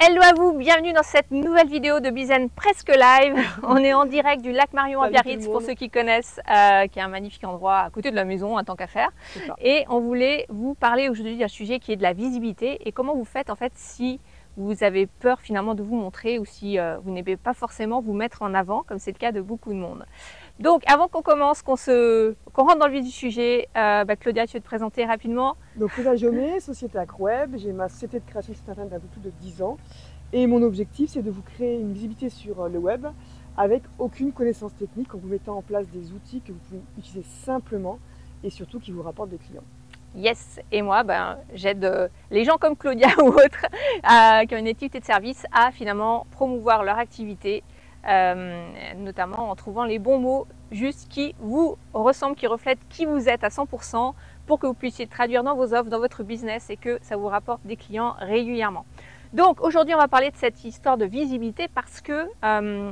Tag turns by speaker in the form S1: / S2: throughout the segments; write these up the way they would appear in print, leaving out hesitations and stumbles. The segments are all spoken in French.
S1: Hello à vous, bienvenue dans cette nouvelle vidéo de Bizen presque live. On est en direct du lac Marion à Biarritz pour ceux qui connaissent, qui est un magnifique endroit à côté de la maison, un tant qu'à faire. Et on voulait vous parler aujourd'hui d'un sujet qui est de la visibilité et comment vous faites en fait si vous avez peur finalement de vous montrer ou si vous n'aimez pas forcément vous mettre en avant, comme c'est le cas de beaucoup de monde. Donc avant qu'on commence, qu'on rentre dans le vif du sujet, Claudia, tu veux te présenter rapidement?
S2: Donc Claudia Jaumet, société Acroweb, j'ai ma société de création de site internet d'un peu plus de 10 ans et mon objectif c'est de vous créer une visibilité sur le web avec aucune connaissance technique en vous mettant en place des outils que vous pouvez utiliser simplement et surtout qui vous rapportent des clients.
S1: Yes, et moi j'aide les gens comme Claudia ou autres qui ont une activité de service à finalement promouvoir leur activité, notamment en trouvant les bons mots juste qui vous ressemblent, qui reflètent qui vous êtes à 100% pour que vous puissiez traduire dans vos offres, dans votre business et que ça vous rapporte des clients régulièrement. Donc aujourd'hui on va parler de cette histoire de visibilité parce que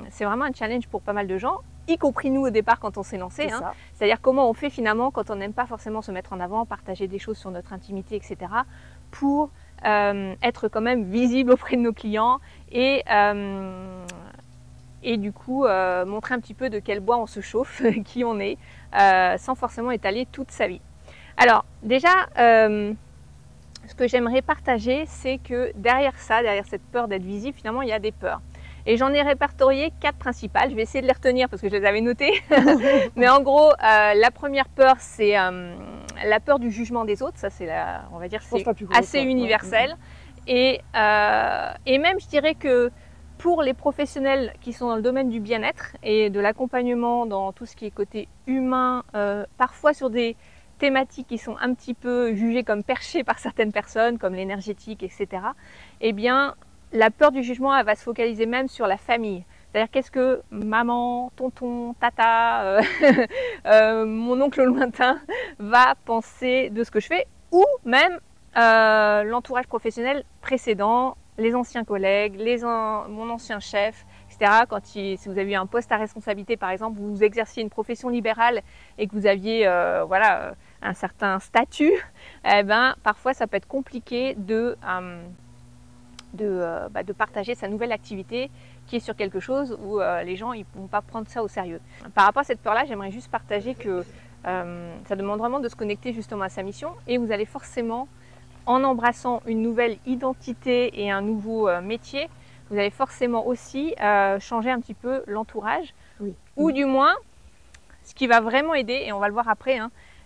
S1: c'est vraiment un challenge pour pas mal de gens, y compris nous au départ quand on s'est lancé. C'est-à-dire comment on fait finalement quand on n'aime pas forcément se mettre en avant, partager des choses sur notre intimité, etc. pour être quand même visible auprès de nos clients et du coup montrer un petit peu de quel bois on se chauffe, qui on est, sans forcément étaler toute sa vie. Alors déjà, ce que j'aimerais partager, c'est que derrière ça, derrière cette peur d'être visible, finalement il y a des peurs. Et j'en ai répertorié 4 principales. Je vais essayer de les retenir parce que je les avais notées. Mais en gros, la première peur, c'est la peur du jugement des autres. Ça, c'est on va dire, c'est assez universel. Et même, je dirais que pour les professionnels qui sont dans le domaine du bien-être et de l'accompagnement dans tout ce qui est côté humain, parfois sur des thématiques qui sont un petit peu jugées comme perchées par certaines personnes, comme l'énergétique, etc. Eh bien, la peur du jugement, elle va se focaliser même sur la famille. C'est-à-dire qu'est-ce que maman, tonton, tata, mon oncle lointain va penser de ce que je fais, ou même l'entourage professionnel précédent, les anciens collègues, mon ancien chef, etc. Si vous avez eu un poste à responsabilité, par exemple, vous exerciez une profession libérale et que vous aviez un certain statut, eh ben, parfois ça peut être compliqué de partager sa nouvelle activité qui est sur quelque chose où les gens ne vont pas prendre ça au sérieux. Par rapport à cette peur-là, j'aimerais juste partager que ça demande vraiment de se connecter justement à sa mission et vous allez forcément, en embrassant une nouvelle identité et un nouveau métier, vous allez forcément aussi changer un petit peu l'entourage. Ou du moins, ce qui va vraiment aider, et on va le voir après,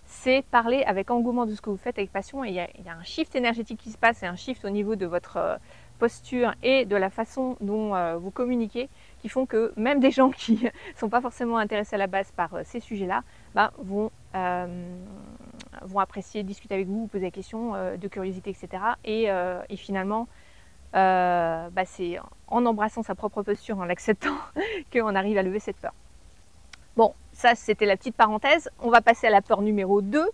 S1: c'est parler avec engouement de ce que vous faites avec passion. Et il y a un shift énergétique qui se passe et un shift au niveau de votre posture et de la façon dont vous communiquez qui font que même des gens qui ne sont pas forcément intéressés à la base par ces sujets-là vont apprécier, discuter avec vous, poser des questions de curiosité, etc. Et finalement, c'est en embrassant sa propre posture, en l'acceptant, qu'on arrive à lever cette peur. Bon, ça c'était la petite parenthèse. On va passer à la peur numéro 2,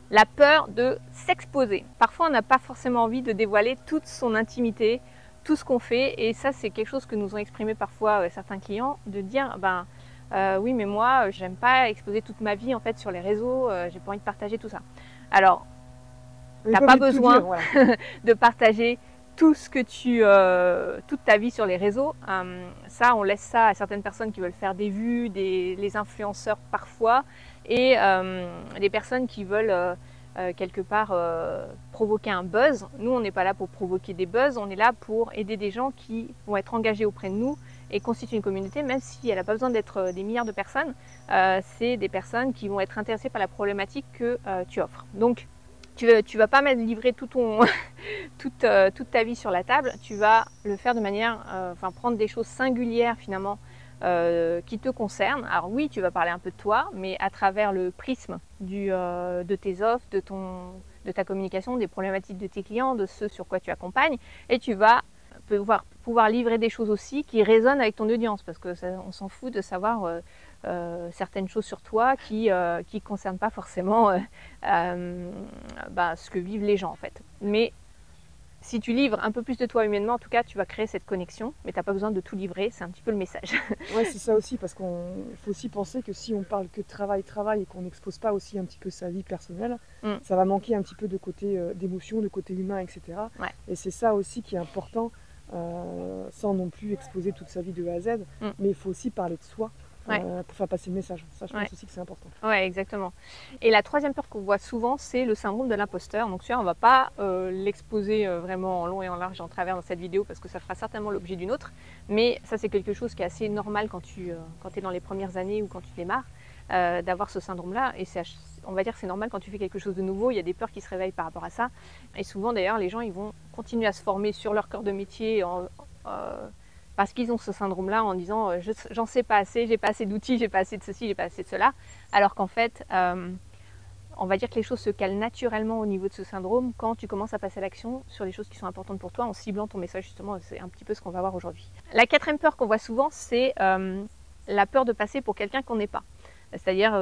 S1: la peur de s'exposer. Parfois, on n'a pas forcément envie de dévoiler toute son intimité, tout ce qu'on fait. Et ça, c'est quelque chose que nous ont exprimé parfois certains clients, de dire, oui, mais moi, j'aime pas exposer toute ma vie en fait sur les réseaux, j'ai pas envie de partager tout ça. Alors, tu n'as pas besoin de partager tout ce que toute ta vie sur les réseaux. Ça, on laisse ça à certaines personnes qui veulent faire des vues, les influenceurs parfois, et des personnes qui veulent quelque part provoquer un buzz. Nous, on n'est pas là pour provoquer des buzz, on est là pour aider des gens qui vont être engagés auprès de nous et constituer une communauté, même si elle n'a pas besoin d'être des milliards de personnes. C'est des personnes qui vont être intéressées par la problématique que tu offres. Donc, tu ne vas pas livrer toute ta vie sur la table, tu vas le faire de manière, prendre des choses singulières finalement qui te concernent. Alors oui, tu vas parler un peu de toi, mais à travers le prisme de tes offres, de ta communication, des problématiques de tes clients, de ce sur quoi tu accompagnes, et tu vas pouvoir livrer des choses aussi qui résonnent avec ton audience, parce qu'on s'en fout de savoir certaines choses sur toi qui ne concernent pas forcément ce que vivent les gens en fait. Mais si tu livres un peu plus de toi humainement, en tout cas, tu vas créer cette connexion, mais tu n'as pas besoin de tout livrer, c'est un petit peu le message.
S2: Ouais, c'est ça aussi, parce qu'il faut aussi penser que si on parle que de travail et qu'on n'expose pas aussi un petit peu sa vie personnelle, ça va manquer un petit peu de côté d'émotion, de côté humain, etc. Ouais. Et c'est ça aussi qui est important sans non plus exposer toute sa vie de A à Z. Mais il faut aussi parler de soi pour faire passer le message. Ça, je pense aussi que c'est important.
S1: Ouais, exactement. Et la troisième peur qu'on voit souvent, c'est le syndrome de l'imposteur. Donc celui-là, on ne va pas l'exposer vraiment en long et en large et en travers dans cette vidéo parce que ça fera certainement l'objet d'une autre. Mais ça, c'est quelque chose qui est assez normal quand tu es dans les premières années ou quand tu démarres, d'avoir ce syndrome-là. Et on va dire que c'est normal quand tu fais quelque chose de nouveau. Il y a des peurs qui se réveillent par rapport à ça. Et souvent, d'ailleurs, les gens, ils vont continuer à se former sur leur cœur de métier parce qu'ils ont ce syndrome-là en disant j'en sais pas assez, j'ai pas assez d'outils, j'ai pas assez de ceci, j'ai pas assez de cela. Alors qu'en fait, on va dire que les choses se calent naturellement au niveau de ce syndrome quand tu commences à passer à l'action sur les choses qui sont importantes pour toi en ciblant ton message justement. C'est un petit peu ce qu'on va voir aujourd'hui. La quatrième peur qu'on voit souvent, c'est la peur de passer pour quelqu'un qu'on n'est pas. C'est-à-dire,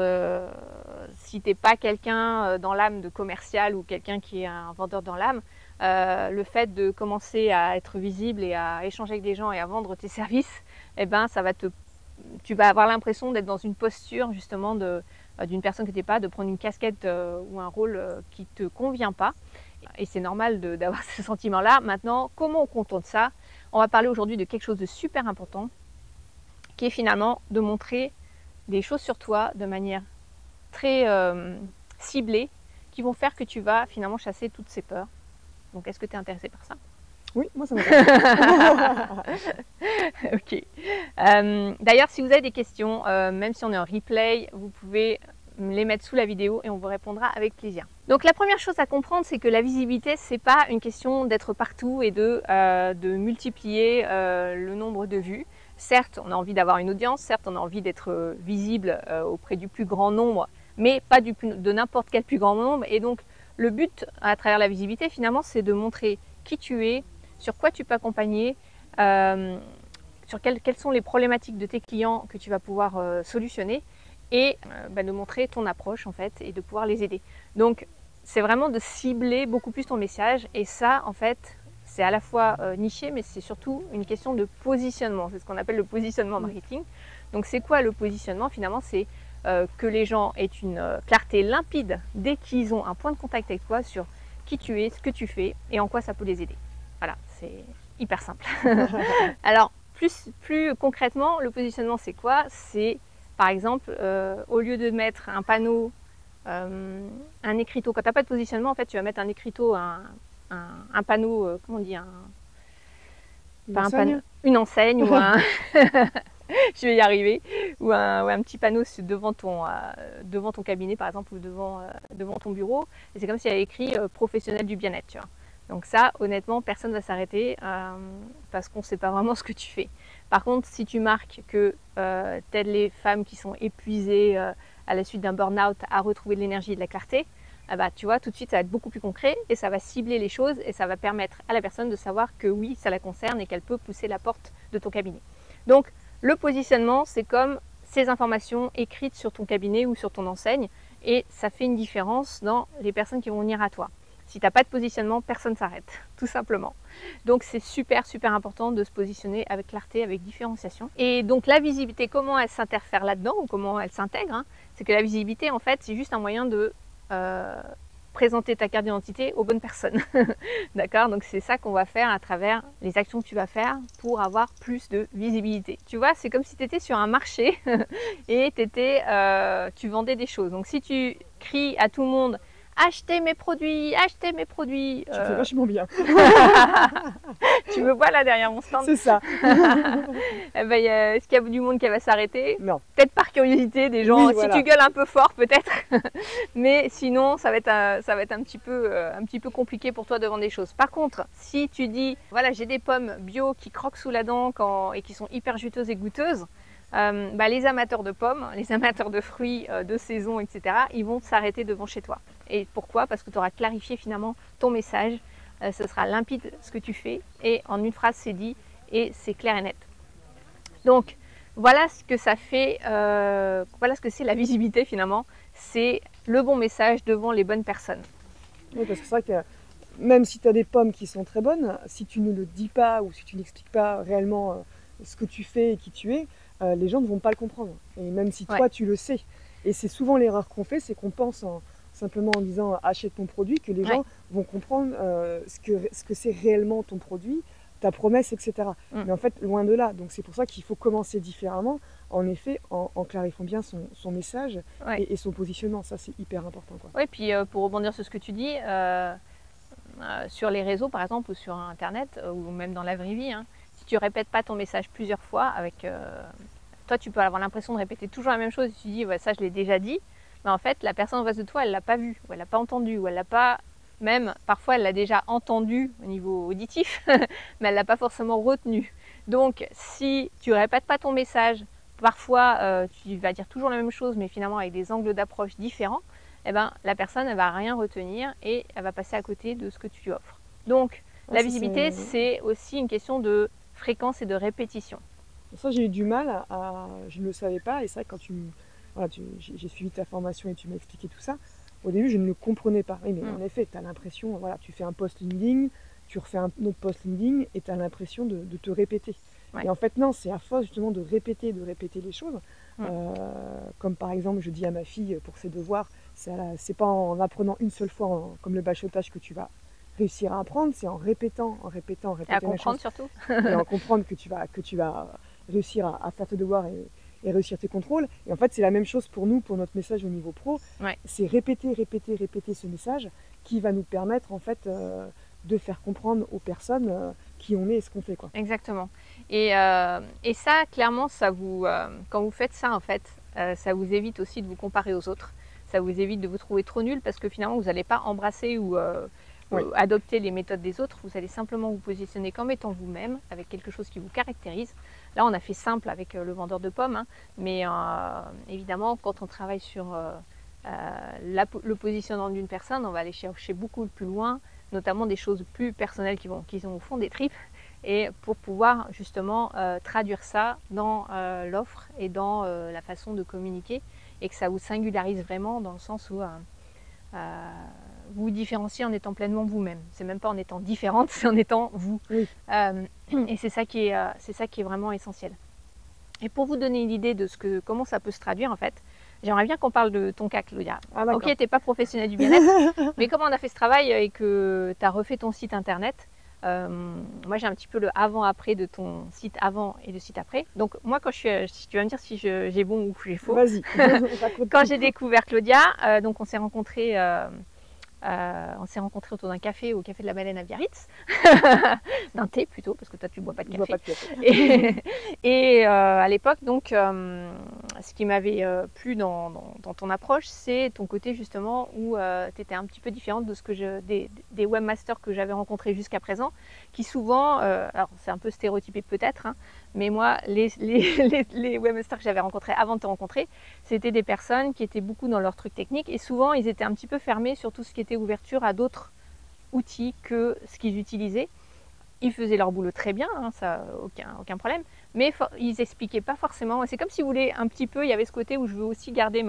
S1: si tu n'es pas quelqu'un dans l'âme de commercial ou quelqu'un qui est un vendeur dans l'âme, le fait de commencer à être visible et à échanger avec des gens et à vendre tes services, eh ben, tu vas avoir l'impression d'être dans une posture justement d'une personne que tu n'es pas, de prendre une casquette ou un rôle qui ne te convient pas. Et c'est normal d'avoir ce sentiment-là. Maintenant, comment on contourne ça? On va parler aujourd'hui de quelque chose de super important, qui est finalement de montrer des choses sur toi de manière très ciblée, qui vont faire que tu vas finalement chasser toutes ces peurs. Donc, est-ce que tu es intéressé par ça?
S2: Oui, moi ça m'intéresse.
S1: Ok. D'ailleurs, si vous avez des questions, même si on est en replay, vous pouvez les mettre sous la vidéo et on vous répondra avec plaisir. Donc la première chose à comprendre, c'est que la visibilité, c'est pas une question d'être partout et de multiplier le nombre de vues. Certes, on a envie d'avoir une audience, certes, on a envie d'être visible auprès du plus grand nombre, mais pas de n'importe quel plus grand nombre. Et donc, le but à travers la visibilité, finalement, c'est de montrer qui tu es, sur quoi tu peux accompagner, sur quelles sont les problématiques de tes clients que tu vas pouvoir solutionner et de montrer ton approche en fait et de pouvoir les aider. Donc, c'est vraiment de cibler beaucoup plus ton message et ça, en fait, c'est à la fois niché, mais c'est surtout une question de positionnement. C'est ce qu'on appelle le positionnement marketing. Donc, c'est quoi le positionnement? Finalement, c'est que les gens aient une clarté limpide dès qu'ils ont un point de contact avec toi sur qui tu es, ce que tu fais et en quoi ça peut les aider. Voilà, c'est hyper simple. Alors, plus concrètement, le positionnement, c'est quoi? C'est, par exemple, au lieu de mettre un panneau, un écriteau, quand tu n'as pas de positionnement, en fait, tu vas mettre un écriteau, un panneau, comment on dit, une enseigne ou un... je vais y arriver, ou un petit panneau devant ton cabinet par exemple ou devant ton bureau, et c'est comme s'il y avait écrit professionnel du bien-être, tu vois. Donc ça, honnêtement, personne ne va s'arrêter parce qu'on ne sait pas vraiment ce que tu fais. Par contre, si tu marques que tu aides les femmes qui sont épuisées à la suite d'un burn-out à retrouver de l'énergie et de la clarté, tu vois, tout de suite, ça va être beaucoup plus concret et ça va cibler les choses et ça va permettre à la personne de savoir que oui, ça la concerne et qu'elle peut pousser la porte de ton cabinet. Donc, le positionnement, c'est comme ces informations écrites sur ton cabinet ou sur ton enseigne et ça fait une différence dans les personnes qui vont venir à toi. Si tu n'as pas de positionnement, personne ne s'arrête, tout simplement. Donc c'est super important de se positionner avec clarté, avec différenciation. Et donc la visibilité, comment elle s'interfère là-dedans ou comment elle s'intègre, c'est que la visibilité, en fait, c'est juste un moyen de présenter ta carte d'identité aux bonnes personnes. D'accord? Donc c'est ça qu'on va faire à travers les actions que tu vas faire pour avoir plus de visibilité. Tu vois, c'est comme si tu étais sur un marché et tu vendais des choses. Donc si tu cries à tout le monde achetez mes produits, achetez mes produits.
S2: Tu fais vachement bien.
S1: Tu me vois là derrière mon stand.
S2: C'est ça.
S1: Est-ce qu'il y a du monde qui va s'arrêter?
S2: Non.
S1: Peut-être par curiosité des gens.
S2: Oui,
S1: si
S2: voilà.
S1: tu gueules un peu fort, peut-être. Mais sinon, ça va être un petit peu compliqué pour toi de vendre des choses. Par contre, si tu dis, voilà, j'ai des pommes bio qui croquent sous la dent et qui sont hyper juteuses et goûteuses. Les amateurs de pommes, les amateurs de fruits de saison, etc., ils vont s'arrêter devant chez toi. Et pourquoi? Parce que tu auras clarifié finalement ton message, ce sera limpide ce que tu fais, et en une phrase c'est dit, et c'est clair et net. Donc voilà ce que ça fait, voilà ce que c'est la visibilité finalement, c'est le bon message devant les bonnes personnes.
S2: Oui, parce que c'est vrai que même si tu as des pommes qui sont très bonnes, si tu ne le dis pas ou si tu n'expliques pas réellement ce que tu fais et qui tu es, les gens ne vont pas le comprendre. Et même si toi, tu le sais. Et c'est souvent l'erreur qu'on fait, c'est qu'on pense simplement en disant achète ton produit, que les gens vont comprendre ce que c'est réellement ton produit ta promesse, etc.
S1: Mm.
S2: Mais en fait, loin de là. Donc c'est pour ça qu'il faut commencer différemment, en effet, en clarifiant bien son message
S1: Ouais.
S2: et son positionnement. Ça, c'est hyper important, quoi.
S1: Oui, puis pour rebondir sur ce que tu dis, sur les réseaux par exemple ou sur Internet ou même dans la vraie vie, hein, si tu répètes pas ton message plusieurs fois, avec toi tu peux avoir l'impression de répéter toujours la même chose et tu dis ouais, ça je l'ai déjà dit, mais en fait la personne en face de toi elle l'a pas vu, ou elle l'a pas entendu, ou elle l'a pas, même parfois elle l'a déjà entendu au niveau auditif, mais elle l'a pas forcément retenu. Donc si tu répètes pas ton message, parfois tu vas dire toujours la même chose mais finalement avec des angles d'approche différents, eh ben, la personne ne va rien retenir et elle va passer à côté de ce que tu lui offres. Donc, la visibilité, c'est aussi une question de fréquence et de répétition.
S2: Ça, j'ai eu du mal je ne le savais pas. Et c'est vrai que quand voilà, j'ai suivi ta formation et tu m'as expliqué tout ça, au début, je ne le comprenais pas. Oui, mais en effet, tu as l'impression, voilà, tu fais un post LinkedIn, tu refais un autre post LinkedIn et tu as l'impression de te répéter.
S1: Ouais.
S2: Et en fait, non, c'est à force justement de répéter les choses. Comme par exemple, je dis à ma fille pour ses devoirs, c'est pas en apprenant une seule fois, comme le bachotage, que tu vas réussir à apprendre, c'est en répétant.
S1: Et à comprendre surtout.
S2: Et en comprendre que tu vas réussir à faire tes devoirs et réussir tes contrôles. Et en fait, c'est la même chose pour nous, pour notre message au niveau pro.
S1: Ouais.
S2: C'est répéter ce message qui va nous permettre en fait de faire comprendre aux personnes qui on est et ce qu'on fait, quoi.
S1: Exactement. Et ça, clairement, ça vous, quand vous faites ça, en fait, ça vous évite aussi de vous comparer aux autres. Ça vous évite de vous trouver trop nul parce que finalement, vous n'allez pas embrasser ou adopter les méthodes des autres. Vous allez simplement vous positionner comme étant vous-même, avec quelque chose qui vous caractérise. Là, on a fait simple avec le vendeur de pommes, hein, mais évidemment, quand on travaille sur le positionnement d'une personne, on va aller chercher beaucoup plus loin, notamment des choses plus personnelles qui sont au fond des tripes, et pour pouvoir justement traduire ça dans l'offre et dans la façon de communiquer, et que ça vous singularise vraiment dans le sens où vous vous différenciez en étant pleinement vous-même. C'est même pas en étant différente, c'est en étant vous.
S2: Oui.
S1: Et c'est ça qui est vraiment essentiel. Et pour vous donner une idée de comment ça peut se traduire en fait, j'aimerais bien qu'on parle de ton cas, Claudia.
S2: Ah,
S1: ok, tu n'es pas professionnelle du bien-être, mais comme on a fait ce travail et que tu as refait ton site internet, moi j'ai un petit peu le avant-après de ton site avant et le site après. Donc moi si tu vas me dire si j'ai bon ou j'ai faux.
S2: Vas-y.
S1: Quand j'ai découvert Claudia, donc on s'est rencontrés autour d'un café au Café de la Baleine à Biarritz, d'un thé plutôt, parce que toi tu ne bois pas de café.
S2: Je bois pas de café.
S1: Et à l'époque, donc, ce qui m'avait plu dans ton approche, c'est ton côté justement où tu étais un petit peu différente de des webmasters que j'avais rencontrés jusqu'à présent, qui souvent, alors c'est un peu stéréotypé peut-être, hein, mais moi, les webmasters que j'avais rencontrés avant de te rencontrer, c'était des personnes qui étaient beaucoup dans leur truc technique et souvent ils étaient un petit peu fermés sur tout ce qui était ouverture à d'autres outils que ce qu'ils utilisaient. Ils faisaient leur boulot très bien, hein, ça, aucun problème, mais ils expliquaient pas forcément. C'est comme si vous voulez un petit peu, il y avait ce côté où je veux aussi garder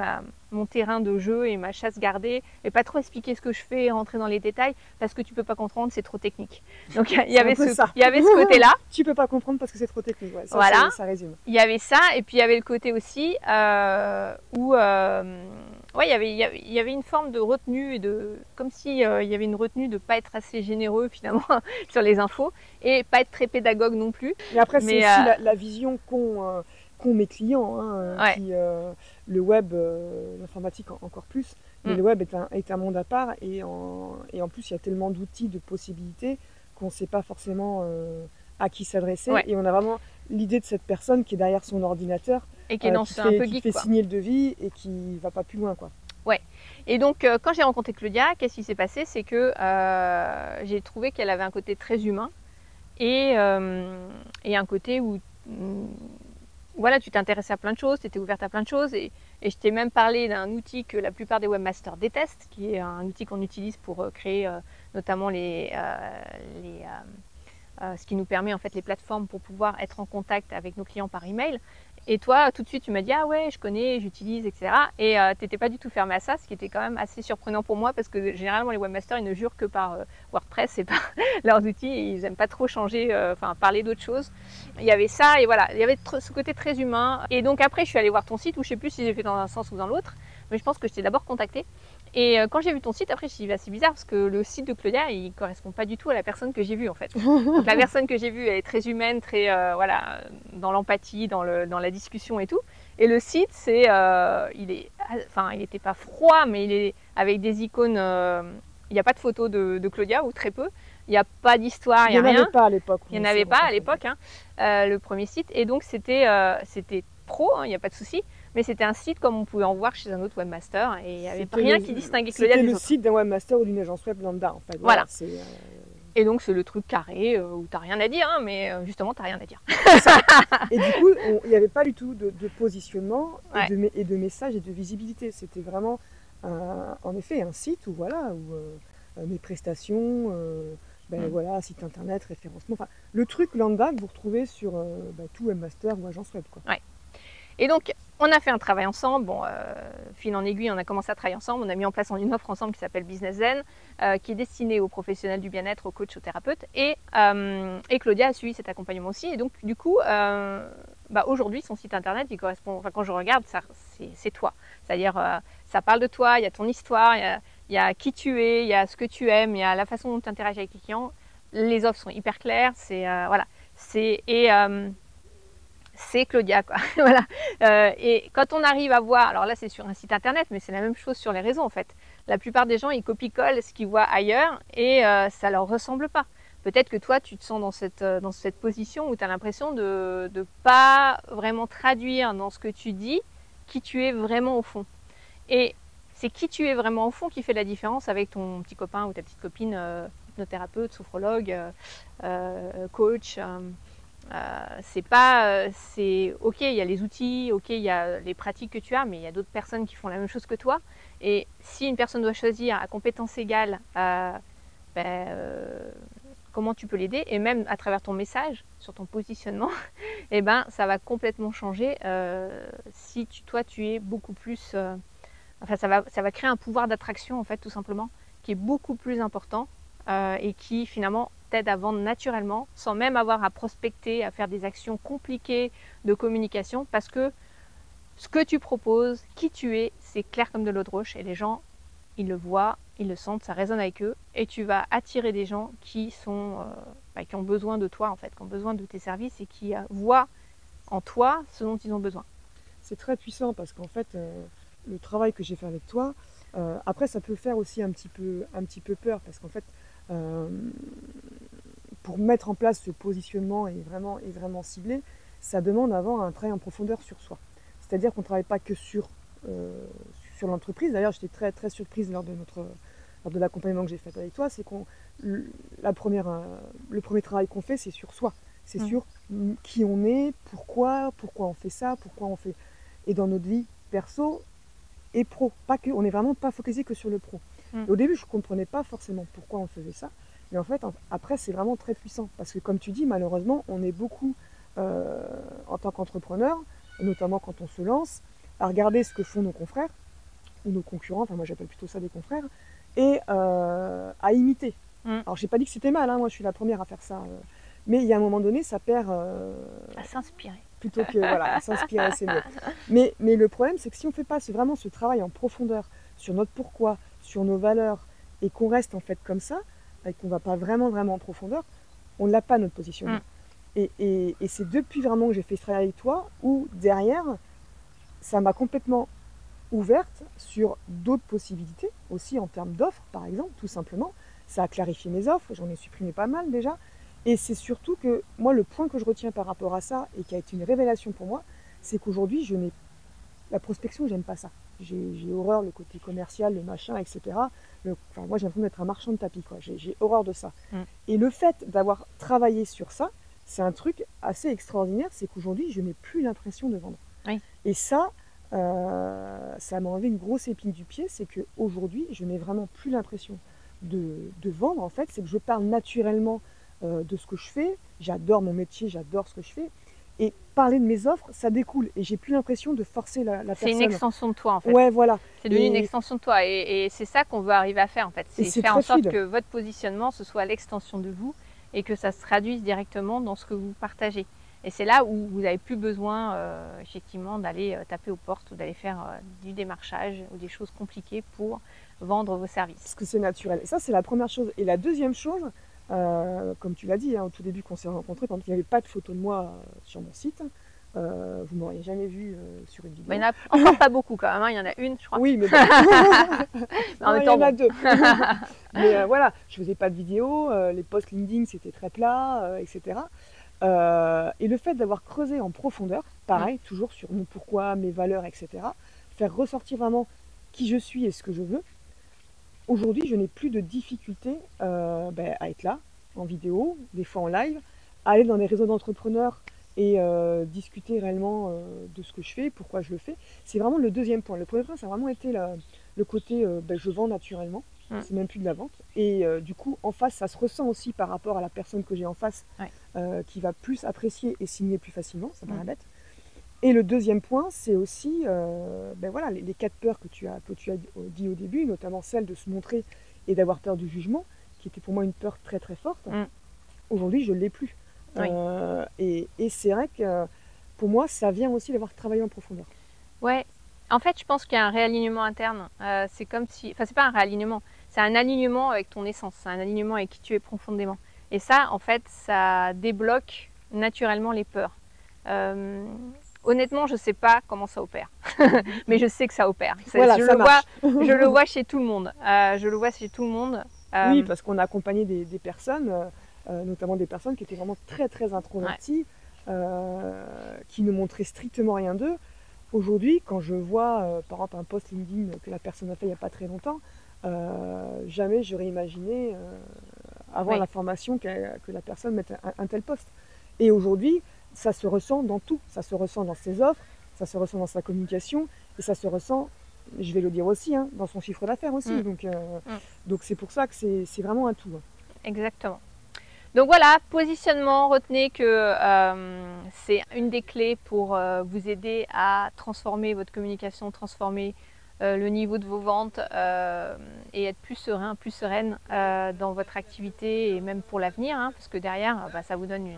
S1: mon terrain de jeu et ma chasse gardée, et pas trop expliquer ce que je fais, rentrer dans les détails, parce que tu peux pas comprendre, c'est trop technique. Donc il y avait ce côté-là.
S2: Tu peux pas comprendre parce que c'est trop technique, ouais,
S1: voilà.
S2: Ça résume.
S1: Il y avait ça, et puis il y avait le côté aussi où ouais, il y avait une forme de retenue, comme si il y avait une retenue de ne pas être assez généreux finalement sur les infos et pas être très pédagogue non plus.
S2: Et après, c'est aussi la vision qu'ont mes clients, hein,
S1: ouais.
S2: Le web, l'informatique encore plus, mais le web est un monde à part et en plus il y a tellement d'outils, de possibilités qu'on ne sait pas forcément à qui s'adresser, et on a vraiment l'idée de cette personne qui est derrière son ordinateur
S1: et qui est un peu geek,
S2: qui fait signer le devis et qui va pas plus loin, quoi.
S1: Ouais. Et donc quand j'ai rencontré Claudia, qu'est-ce qui s'est passé? C'est que j'ai trouvé qu'elle avait un côté très humain et un côté où voilà, tu t'intéressais à plein de choses, tu étais ouverte à plein de choses, et je t'ai même parlé d'un outil que la plupart des webmasters détestent, qui est un outil qu'on utilise pour créer notamment ce qui nous permet en fait les plateformes pour pouvoir être en contact avec nos clients par email. Et toi, tout de suite, tu m'as dit « Ah ouais, je connais, j'utilise, etc. » Et tu n'étais pas du tout fermé à ça, ce qui était quand même assez surprenant pour moi, parce que généralement, les webmasters, ils ne jurent que par WordPress et par leurs outils, et ils n'aiment pas trop changer, parler d'autres choses. Il y avait ça, et voilà, il y avait ce côté très humain. Et donc après, je suis allée voir ton site, où je ne sais plus si j'ai fait dans un sens ou dans l'autre, mais je pense que je t'ai d'abord contacté. Et quand j'ai vu ton site, après, je me suis dit, bah, c'est bizarre parce que le site de Claudia, il correspond pas du tout à la personne que j'ai vue en fait. Donc, la personne que j'ai vue, elle est très humaine, très voilà, dans l'empathie, dans la discussion et tout. Et le site, c'est, il n'était pas froid, mais il est avec des icônes. Il n'y a pas de photos de Claudia ou très peu. Il n'y a pas d'histoire, il n'y a rien.
S2: Il n'y en avait pas à l'époque.
S1: Il n'y en avait pas à l'époque, hein, le premier site. Et donc c'était pro, il n'y a pas de souci. Mais c'était un site comme on pouvait en voir chez un autre webmaster et il n'y avait rien qui distinguait Claudia des autres.
S2: C'était le site d'un webmaster ou d'une agence web lambda en fait.
S1: Voilà. Et donc c'est le truc carré où tu n'as rien à dire, hein, mais justement tu n'as rien à dire.
S2: Et du coup, il n'y avait pas du tout de positionnement et de message et de visibilité. C'était vraiment en effet un site où voilà, où mes prestations, voilà, site internet, référencement, enfin le truc lambda que vous retrouvez sur tout webmaster ou agence web, quoi.
S1: Ouais. Et donc, on a fait un travail ensemble. Bon, fil en aiguille, on a commencé à travailler ensemble. On a mis en place une offre ensemble qui s'appelle Business Zen, qui est destinée aux professionnels du bien-être, aux coachs, aux thérapeutes. Et Claudia a suivi cet accompagnement aussi. Et donc, du coup, aujourd'hui, son site internet, il correspond. Enfin, quand je regarde, c'est toi. C'est-à-dire, ça parle de toi. Il y a ton histoire, il y a qui tu es, il y a ce que tu aimes, il y a la façon dont tu interagis avec les clients. Les offres sont hyper claires. Voilà. C'est Claudia, quoi. Voilà. Et quand on arrive à voir, alors là c'est sur un site internet, mais c'est la même chose sur les réseaux en fait. La plupart des gens ils copient-collent ce qu'ils voient ailleurs et ça leur ressemble pas. Peut-être que toi tu te sens dans cette position où tu as l'impression de ne pas vraiment traduire dans ce que tu dis qui tu es vraiment au fond. Et c'est qui tu es vraiment au fond qui fait la différence avec ton petit copain ou ta petite copine hypnothérapeute, sophrologue, coach. C'est ok, il y a les outils, ok, il y a les pratiques que tu as, mais il y a d'autres personnes qui font la même chose que toi. Et si une personne doit choisir à compétence égale, comment tu peux l'aider, et même à travers ton message, sur ton positionnement, et ça va complètement changer si toi tu es beaucoup plus. Ça va créer un pouvoir d'attraction en fait, tout simplement, qui est beaucoup plus important et qui finalement t'aide à vendre naturellement sans même avoir à prospecter, à faire des actions compliquées de communication parce que ce que tu proposes, qui tu es, c'est clair comme de l'eau de roche et les gens, ils le voient, ils le sentent, ça résonne avec eux et tu vas attirer des gens qui ont besoin de toi en fait, qui ont besoin de tes services et qui voient en toi ce dont ils ont besoin.
S2: C'est très puissant parce qu'en fait, le travail que j'ai fait avec toi, après ça peut faire aussi un petit peu peur parce qu'en fait, pour mettre en place ce positionnement et vraiment ciblé, ça demande avant un travail en profondeur sur soi. C'est-à-dire qu'on ne travaille pas que sur l'entreprise. D'ailleurs, j'étais très, très surprise lors de l'accompagnement que j'ai fait avec toi, c'est le premier travail qu'on fait, c'est sur soi. C'est sur qui on est, pourquoi on fait ça, pourquoi on fait... Et dans notre vie perso et pro, on n'est vraiment pas focalisé que sur le pro. Au début, je ne comprenais pas forcément pourquoi on faisait ça. Mais en fait, après, c'est vraiment très puissant. Parce que comme tu dis, malheureusement, on est beaucoup, en tant qu'entrepreneur, notamment quand on se lance, à regarder ce que font nos confrères, ou nos concurrents, enfin moi j'appelle plutôt ça des confrères, et à imiter. Alors je n'ai pas dit que c'était mal, hein, moi je suis la première à faire ça. Mais il y a un moment donné, ça perd...
S1: à s'inspirer.
S2: Plutôt que, voilà, à s'inspirer, c'est mieux. Mais le problème, c'est que si on ne fait pas vraiment ce travail en profondeur sur notre pourquoi, sur nos valeurs, et qu'on reste en fait comme ça, et qu'on ne va pas vraiment en profondeur, on n'a pas notre positionnement. Et c'est depuis vraiment que j'ai fait ce travail avec toi, où derrière, ça m'a complètement ouverte sur d'autres possibilités, aussi en termes d'offres, par exemple, tout simplement. Ça a clarifié mes offres, j'en ai supprimé pas mal déjà. Et c'est surtout que, moi, le point que je retiens par rapport à ça, et qui a été une révélation pour moi, c'est qu'aujourd'hui, la prospection, j'aime pas ça. J'ai horreur, le côté commercial, le machin, etc. Moi, j'ai l'impression d'être un marchand de tapis, quoi. J'ai horreur de ça. Et le fait d'avoir travaillé sur ça, c'est un truc assez extraordinaire, c'est qu'aujourd'hui, je n'ai plus l'impression de vendre.
S1: Oui.
S2: Et ça m'a enlevé une grosse épine du pied, c'est qu'aujourd'hui, je n'ai vraiment plus l'impression de vendre, en fait. C'est que je parle naturellement de ce que je fais. J'adore mon métier, j'adore ce que je fais. Et parler de mes offres, ça découle. Et j'ai plus l'impression de forcer la personne.
S1: C'est une extension de toi, en fait.
S2: Ouais, voilà.
S1: C'est devenu une extension de toi. Et c'est ça qu'on veut arriver à faire, en fait. C'est faire en sorte que votre positionnement, ce soit l'extension de vous et que ça se traduise directement dans ce que vous partagez. Et c'est là où vous n'avez plus besoin effectivement d'aller taper aux portes ou d'aller faire du démarchage ou des choses compliquées pour vendre vos services.
S2: Parce que c'est naturel. Et ça, c'est la première chose. Et la deuxième chose, comme tu l'as dit au tout début quand on s'est rencontrés, quand il n'y avait pas de photo de moi sur mon site, vous ne m'auriez jamais vu sur une vidéo.
S1: Mais il n'y en a encore pas beaucoup quand même, hein. Il y en a une, je crois.
S2: Oui, mais bon. Non, il y en a deux. Mais voilà, je faisais pas de vidéo, les posts LinkedIn c'était très plat, etc. Et le fait d'avoir creusé en profondeur, pareil, toujours sur mon pourquoi, mes valeurs, etc. Faire ressortir vraiment qui je suis et ce que je veux. Aujourd'hui, je n'ai plus de difficulté à être là, en vidéo, des fois en live, à aller dans des réseaux d'entrepreneurs et discuter réellement de ce que je fais, pourquoi je le fais. C'est vraiment le deuxième point. Le premier point, ça a vraiment été le côté je vends naturellement, c'est même plus de la vente. Et du coup, en face, ça se ressent aussi par rapport à la personne que j'ai en face, qui va plus apprécier et signer plus facilement, ça paraît bête. Et le deuxième point, c'est aussi voilà, les 4 peurs que tu as dit au début, notamment celle de se montrer et d'avoir peur du jugement, qui était pour moi une peur très très forte. Aujourd'hui, je ne l'ai plus. Et c'est vrai que pour moi, ça vient aussi d'avoir travaillé en profondeur.
S1: Ouais, en fait, je pense qu'il y a un réalignement interne. C'est comme si, enfin, c'est pas un réalignement, c'est un alignement avec ton essence, c'est un alignement avec qui tu es profondément. Et ça, en fait, ça débloque naturellement les peurs. Honnêtement, je ne sais pas comment ça opère, mais je sais que ça opère.
S2: Voilà,
S1: je le vois chez tout le monde. Je le vois chez tout le monde.
S2: Oui, parce qu'on a accompagné des personnes, notamment des personnes qui étaient vraiment très très introverties, qui ne montraient strictement rien d'eux. Aujourd'hui, quand je vois par exemple un post LinkedIn que la personne a fait il n'y a pas très longtemps, jamais j'aurais imaginé avant la formation que la personne mette un tel post. Et aujourd'hui, ça se ressent dans tout. Ça se ressent dans ses offres, ça se ressent dans sa communication, et ça se ressent, je vais le dire aussi, dans son chiffre d'affaires aussi. Donc c'est pour ça que c'est vraiment un tout.
S1: Exactement. Donc voilà, positionnement, retenez que c'est une des clés pour vous aider à transformer votre communication, transformer le niveau de vos ventes et être plus serein, plus sereine dans votre activité et même pour l'avenir, parce que derrière, ça vous donne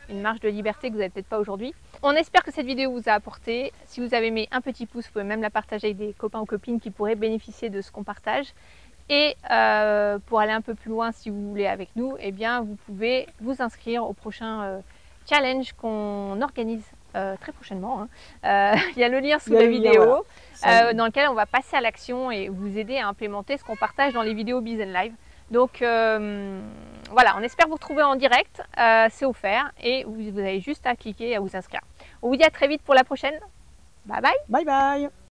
S1: une marge de liberté que vous n'avez peut-être pas aujourd'hui. On espère que cette vidéo vous a apporté. Si vous avez aimé, un petit pouce, vous pouvez même la partager avec des copains ou copines qui pourraient bénéficier de ce qu'on partage. Et pour aller un peu plus loin, si vous voulez avec nous, eh bien, vous pouvez vous inscrire au prochain challenge qu'on organise très prochainement. Il y a le lien sous la vidéo dans lequel on va passer à l'action et vous aider à implémenter ce qu'on partage dans les vidéos Biz & Live. Donc voilà, on espère vous retrouver en direct, c'est offert et vous avez juste à cliquer et à vous inscrire. On vous dit à très vite pour la prochaine. Bye bye.
S2: Bye bye.